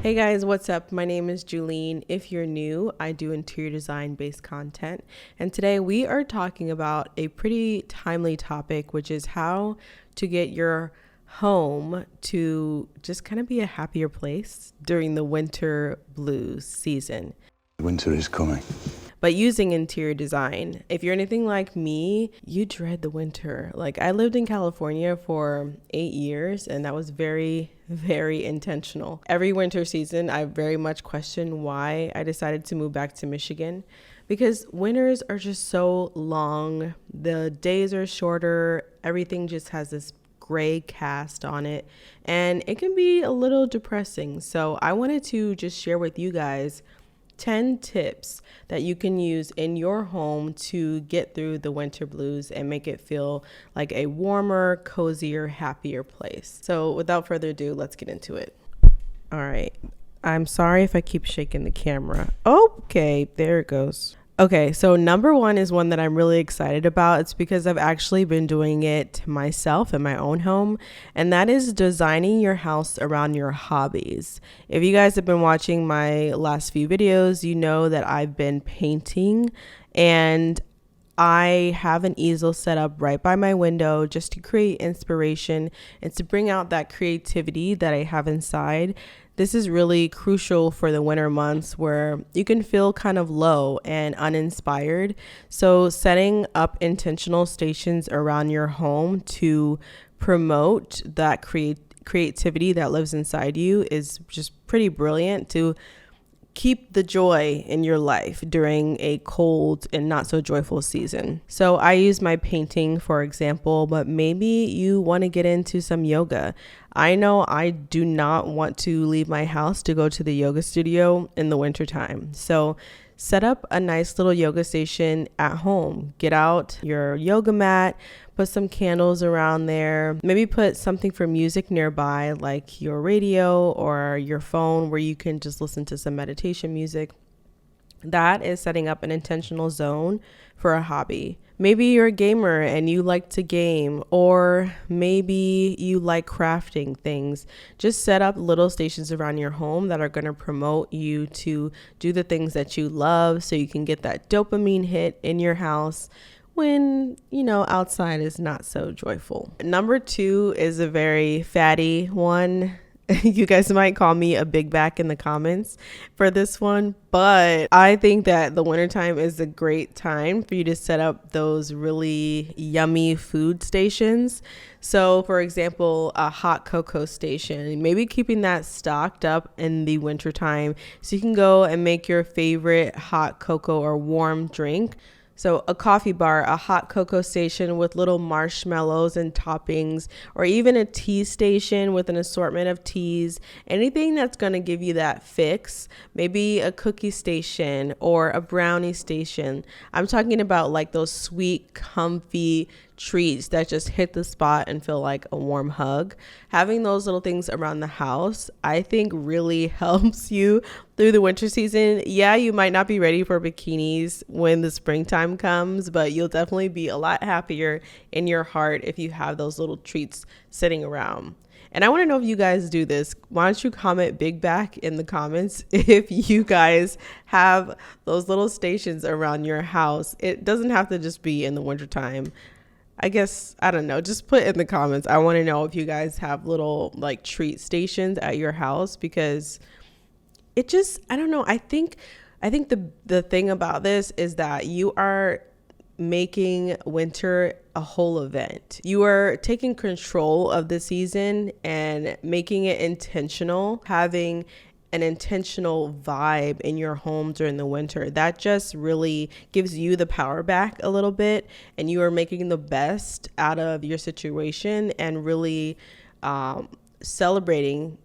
Hey guys, what's up? My name is Julene. If you're new, I do interior design based content. And today we are talking about a pretty timely topic, which is how to get your home to just kind of be a happier place during the winter blues season. Winter is coming. But using interior design, if you're anything like me, you dread the winter. Like, I lived in California for 8 years, and that was very, very intentional. Every winter season, I very much question why I decided to move back to Michigan, because winters are just so long. The days are shorter. Everything just has this gray cast on it, and it can be a little depressing. So I wanted to just share with you guys 10 tips that you can use in your home to get through the winter blues and make it feel like a warmer, cozier, happier place. So without further ado, let's get into it. All right. I'm sorry if I keep shaking the camera. Okay, there it goes. Okay, so number one is one that I'm really excited about. It's because I've actually been doing it myself in my own home, and that is designing your house around your hobbies. If you guys have been watching my last few videos, you know that I've been painting, and I have an easel set up right by my window just to create inspiration and to bring out that creativity that I have inside. This is really crucial for the winter months where you can feel kind of low and uninspired. So setting up intentional stations around your home to promote that creativity that lives inside you is just pretty brilliant to keep the joy in your life during a cold and not so joyful season. So I use my painting, for example, but maybe you want to get into some yoga. I know I do not want to leave my house to go to the yoga studio in the wintertime. So set up a nice little yoga station at home. Get out your yoga mat, put some candles around there, maybe put something for music nearby, like your radio or your phone, where you can just listen to some meditation music. That is setting up an intentional zone for a hobby. Maybe you're a gamer and you like to game, or maybe you like crafting things. Just set up little stations around your home that are going to promote you to do the things that you love, so you can get that dopamine hit in your house when, outside is not so joyful. Number two is a very fatty one. You guys might call me a big back in the comments for this one, but I think that the wintertime is a great time for you to set up those really yummy food stations. So for example, a hot cocoa station, maybe keeping that stocked up in the wintertime so you can go and make your favorite hot cocoa or warm drink. So a coffee bar, a hot cocoa station with little marshmallows and toppings, or even a tea station with an assortment of teas, anything that's going to give you that fix. Maybe a cookie station or a brownie station. I'm talking about like those sweet, comfy treats that just hit the spot and feel like a warm hug. Having those little things around the house, I think, really helps you through the winter season. Yeah, you might not be ready for bikinis when the springtime comes, but you'll definitely be a lot happier in your heart if you have those little treats sitting around. And I want to know if you guys do this. Why don't you comment big back in the comments if you guys have those little stations around your house. It doesn't have to just be in the wintertime. I guess, I don't know, just put in the comments. I want to know if you guys have little like treat stations at your house, because it just, I don't know. I think the thing about this is that you are making winter a whole event. You are taking control of the season and making it intentional, having an intentional vibe in your home during the winter. That just really gives you the power back a little bit, and you are making the best out of your situation and really celebrating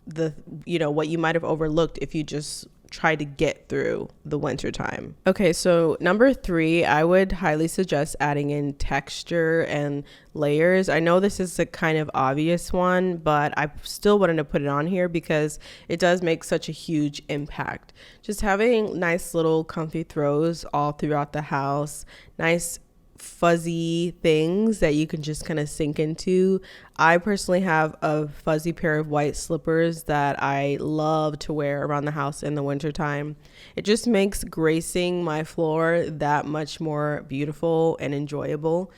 what you might have overlooked if you just try to get through the winter time. Okay, so number 3, I would highly suggest adding in texture and layers. I know this is a kind of obvious one, but I still wanted to put it on here because it does make such a huge impact. Just having nice little comfy throws all throughout the house, nice fuzzy things that you can just kind of sink into. I personally have a fuzzy pair of white slippers that I love to wear around the house in the wintertime. It just makes gracing my floor that much more beautiful and enjoyable.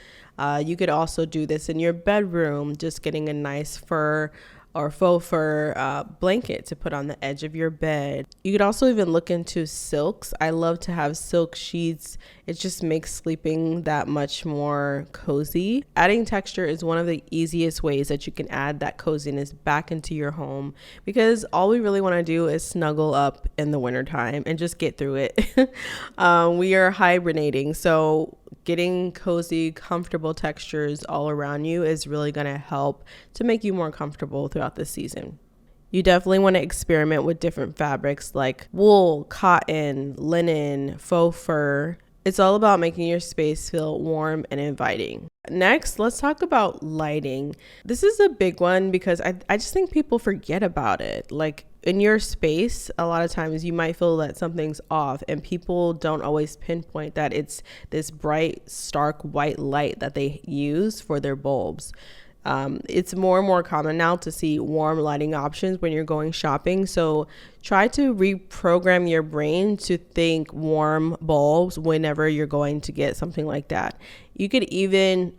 You could also do this in your bedroom, just getting a nice fur or faux fur blanket to put on the edge of your bed. You could also even look into silks. I love to have silk sheets. It just makes sleeping that much more cozy. Adding texture is one of the easiest ways that you can add that coziness back into your home, because all we really want to do is snuggle up in the wintertime and just get through it. We are hibernating, so getting cozy, comfortable textures all around you is really going to help to make you more comfortable throughout the season. You definitely want to experiment with different fabrics like wool, cotton, linen, faux fur. It's all about making your space feel warm and inviting. Next, let's talk about lighting. This is a big one because I just think people forget about it. Like in your space, a lot of times you might feel that something's off, and people don't always pinpoint that it's this bright, stark white light that they use for their bulbs. It's more and more common now to see warm lighting options when you're going shopping. So try to reprogram your brain to think warm bulbs whenever you're going to get something like that. You could even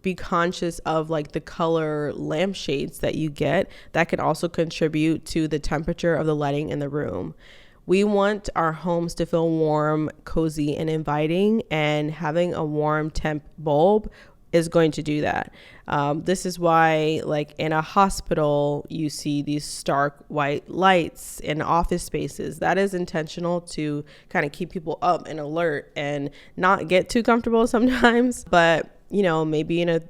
be conscious of like the color lampshades that you get. That can also contribute to the temperature of the lighting in the room. We want our homes to feel warm, cozy, and inviting, and having a warm temp bulb is going to do that. This is why, like in a hospital, you see these stark white lights in office spaces. That is intentional to kind of keep people up and alert and not get too comfortable sometimes. But, you know, maybe in a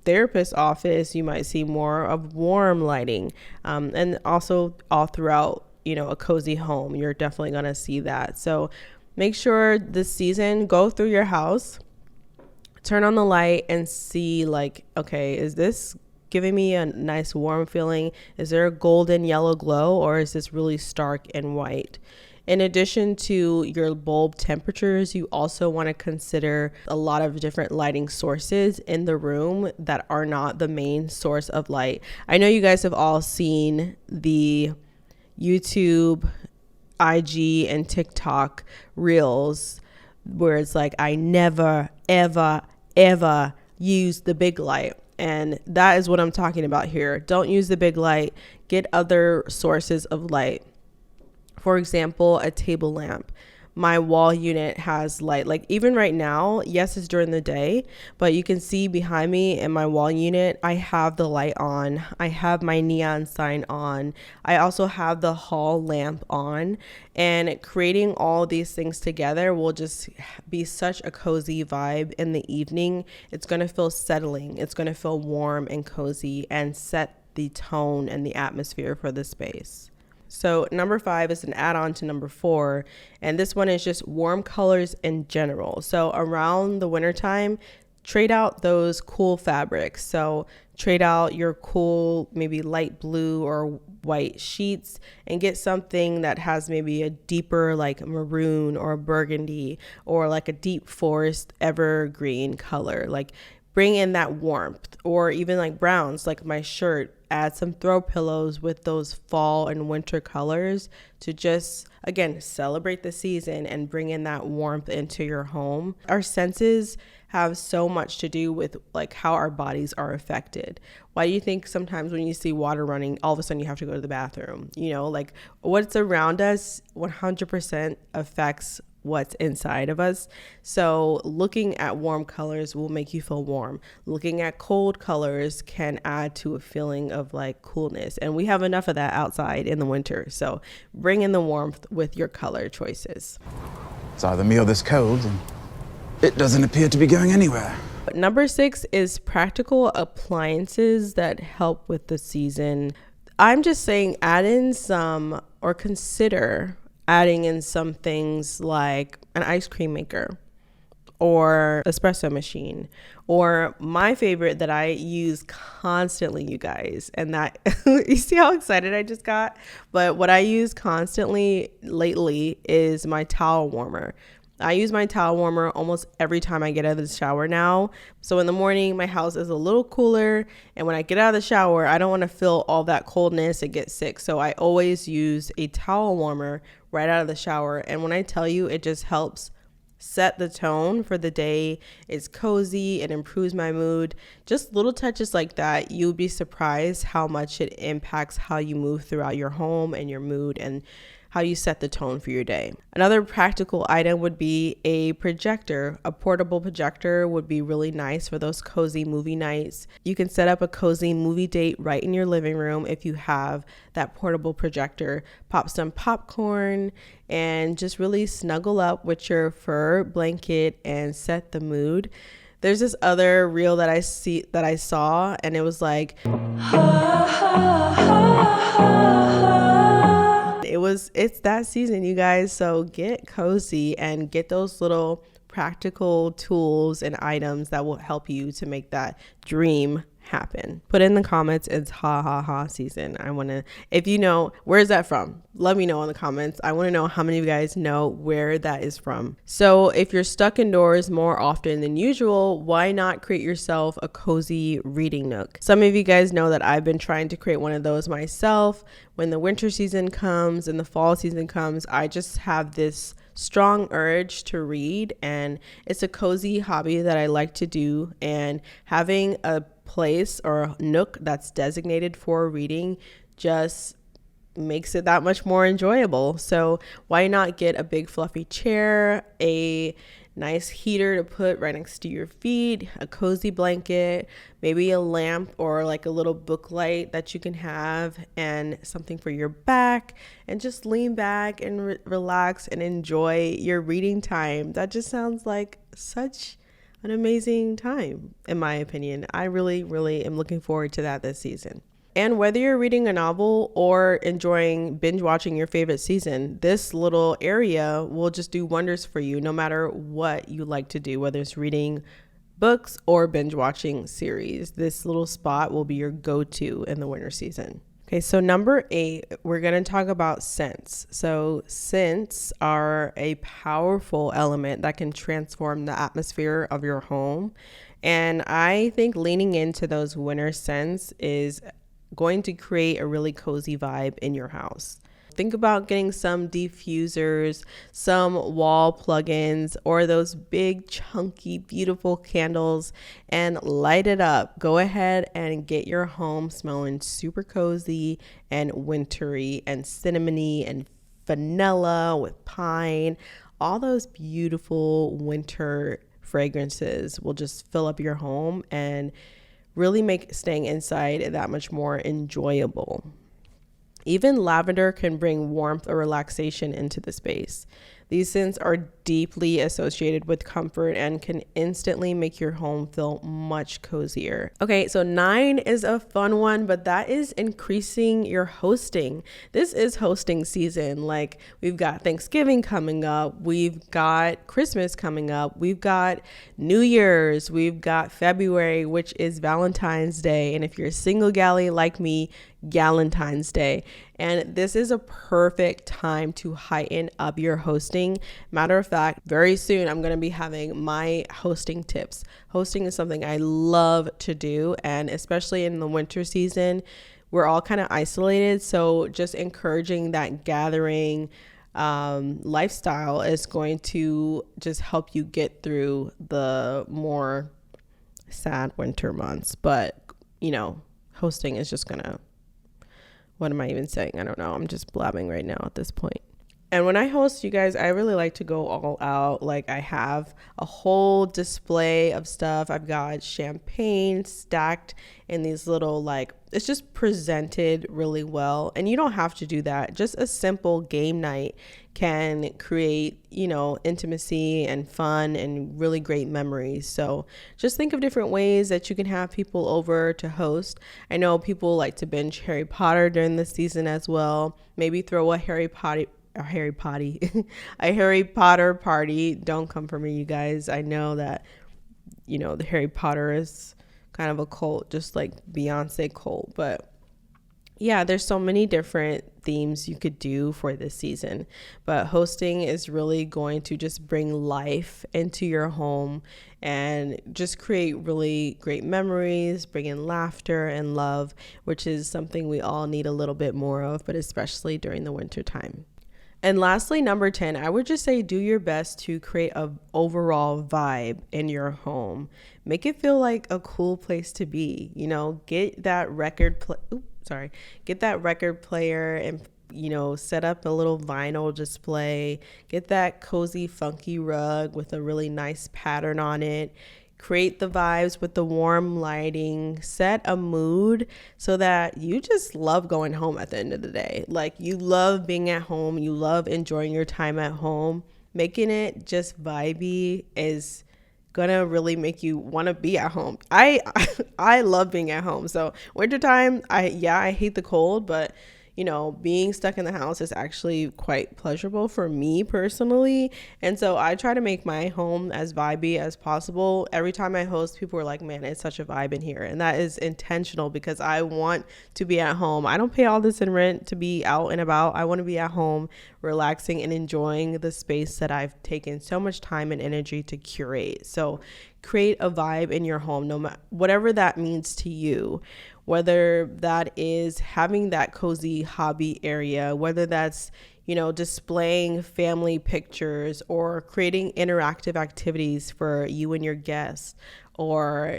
therapist's office, you might see more of warm lighting. And also all throughout, you know, a cozy home, you're definitely going to see that. So make sure this season, go through your house, turn on the light and see like, okay, is this giving me a nice warm feeling? Is there a golden yellow glow, or is this really stark and white? In addition to your bulb temperatures, you also want to consider a lot of different lighting sources in the room that are not the main source of light. I know you guys have all seen the YouTube, IG, and TikTok reels where it's like, I never, ever use the big light. And that is what I'm talking about here. Don't use the big light. Get other sources of light. For example, a table lamp. My wall unit has light. Like even right now, yes, it's during the day, but you can see behind me in my wall unit, I have the light on. I have my neon sign on. I also have the hall lamp on. And creating all these things together will just be such a cozy vibe in the evening. It's going to feel settling. It's going to feel warm and cozy and set the tone and the atmosphere for the space. So number 5 is an add-on to number 4, and this one is just warm colors in general. So around the wintertime, trade out those cool fabrics. So trade out your cool, maybe light blue or white sheets and get something that has maybe a deeper like maroon or burgundy or like a deep forest evergreen color. Like bring in that warmth, or even like browns, like my shirt. Add some throw pillows with those fall and winter colors to just, again, celebrate the season and bring in that warmth into your home. Our senses have so much to do with like how our bodies are affected. Why do you think sometimes when you see water running, all of a sudden you have to go to the bathroom? You know, like what's around us 100% affects what's inside of us. So looking at warm colors will make you feel warm. Looking at cold colors can add to a feeling of like coolness. And we have enough of that outside in the winter. So bring in the warmth with your color choices. It's either me or this cold, and it doesn't appear to be going anywhere. Number 6 is practical appliances that help with the season. I'm just saying add in some, or consider adding in some things like an ice cream maker or espresso machine, or my favorite that I use constantly, you guys, and that you see how excited I just got, but what I use constantly lately is my towel warmer. I use my towel warmer almost every time I get out of the shower now. So in the morning, my house is a little cooler. And when I get out of the shower, I don't want to feel all that coldness and get sick. So I always use a towel warmer right out of the shower. And when I tell you, it just helps set the tone for the day. It's cozy. It improves my mood. Just little touches like that. You'll be surprised how much it impacts how you move throughout your home and your mood and how you set the tone for your day. Another practical item would be a projector. A portable projector would be really nice for those cozy movie nights. You can set up a cozy movie date right in your living room if you have that portable projector. Pop some popcorn and just really snuggle up with your fur blanket and set the mood. There's this other reel that I saw, and it was like it's that season, you guys. So get cozy and get those little practical tools and items that will help you to make that dream happen. Put in the comments, it's ha season. I want to, if you know, where is that from? Let me know in the comments. I want to know how many of you guys know where that is from. So if you're stuck indoors more often than usual, why not create yourself a cozy reading nook? Some of you guys know that I've been trying to create one of those myself. When the winter season comes and the fall season comes, I just have this strong urge to read, and it's a cozy hobby that I like to do, and having a place or a nook that's designated for reading just makes it that much more enjoyable. So why not get a big fluffy chair, a nice heater to put right next to your feet, a cozy blanket, maybe a lamp or like a little book light that you can have, and something for your back, and just lean back and relax and enjoy your reading time. That just sounds like such an amazing time, in my opinion. I really, really am looking forward to that this season. And whether you're reading a novel or enjoying binge watching your favorite season, this little area will just do wonders for you no matter what you like to do, whether it's reading books or binge watching series. This little spot will be your go-to in the winter season. Okay, so number 8, we're going to talk about scents. So scents are a powerful element that can transform the atmosphere of your home. And I think leaning into those winter scents is going to create a really cozy vibe in your house. Think about getting some diffusers, some wall plugins, or those big, chunky, beautiful candles and light it up. Go ahead and get your home smelling super cozy and wintry and cinnamony and vanilla with pine. All those beautiful winter fragrances will just fill up your home and really make staying inside that much more enjoyable. Even lavender can bring warmth or relaxation into the space. These scents are deeply associated with comfort and can instantly make your home feel much cozier. Okay, so 9 is a fun one, but that is increasing your hosting. This is hosting season. Like, we've got Thanksgiving coming up, we've got Christmas coming up, we've got New Year's, we've got February, which is Valentine's Day. And if you're a single galley like me, Galentine's Day. And this is a perfect time to heighten up your hosting. Matter of fact, very soon I'm going to be having my hosting tips. Hosting is something I love to do, and especially in the winter season, we're all kind of isolated. So just encouraging that gathering lifestyle is going to just help you get through the more sad winter months. But, you know, hosting is just gonna, what am I even saying? I don't know. I'm just blabbing right now at this point. And when I host, you guys, I really like to go all out. Like, I have a whole display of stuff. I've got champagne stacked in these little, like, it's just presented really well. And you don't have to do that. Just a simple game night can create, you know, intimacy and fun and really great memories. So just think of different ways that you can have people over to host. I know people like to binge Harry Potter during the season as well. Maybe throw a Harry Potter party. Don't come for me, you guys. I know that, you know, the Harry Potter is kind of a cult, just like Beyonce cult. But yeah, there's so many different themes you could do for this season. But hosting is really going to just bring life into your home and just create really great memories, bring in laughter and love, which is something we all need a little bit more of, but especially during the winter time. And lastly, number 10, I would just say do your best to create an overall vibe in your home. Make it feel like a cool place to be. You know, get that get that record player and set up a little vinyl display. Get that cozy, funky rug with a really nice pattern on it. Create the vibes with the warm lighting, set a mood so that you just love going home at the end of the day. Like, you love being at home, you love enjoying your time at home. Making it just vibey is gonna really make you want to be at home. I love being at home. So wintertime, I hate the cold, but being stuck in the house is actually quite pleasurable for me personally. And so I try to make my home as vibey as possible. Every time I host, people are like, man, it's such a vibe in here. And that is intentional because I want to be at home. I don't pay all this in rent to be out and about. I want to be at home, relaxing and enjoying the space that I've taken so much time and energy to curate. So create a vibe in your home, no matter whatever that means to you. Whether that is having that cozy hobby area, whether that's, displaying family pictures or creating interactive activities for you and your guests, or,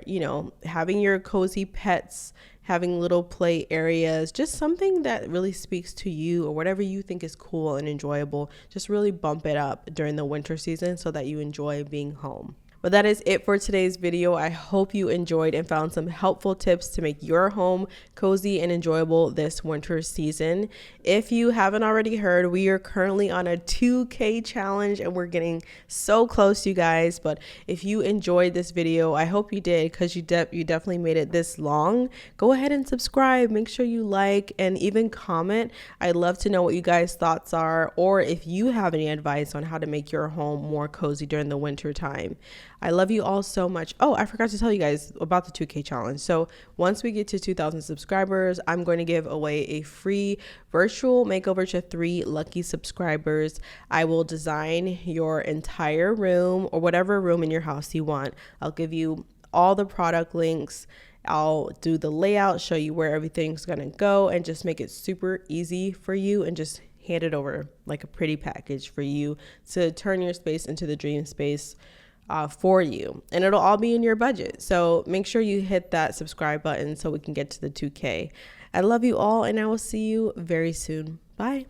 having your cozy pets, having little play areas, just something that really speaks to you or whatever you think is cool and enjoyable. Just really bump it up during the winter season so that you enjoy being home. But that is it for today's video. I hope you enjoyed and found some helpful tips to make your home cozy and enjoyable this winter season. If you haven't already heard, we are currently on a 2K challenge and we're getting so close, you guys. But if you enjoyed this video, I hope you did, because you definitely made it this long. Go ahead and subscribe. Make sure you like and even comment. I'd love to know what you guys' thoughts are, or if you have any advice on how to make your home more cozy during the winter time. I love you all so much. Oh, I forgot to tell you guys about the 2K challenge. So once we get to 2,000 subscribers, I'm going to give away a free virtual makeover to 3 lucky subscribers. I will design your entire room or whatever room in your house you want. I'll give you all the product links. I'll do the layout, show you where everything's going to go, and just make it super easy for you and just hand it over like a pretty package for you to turn your space into the dream space for you, and it'll all be in your budget. So make sure you hit that subscribe button so we can get to the 2K. I love you all, and I will see you very soon. Bye.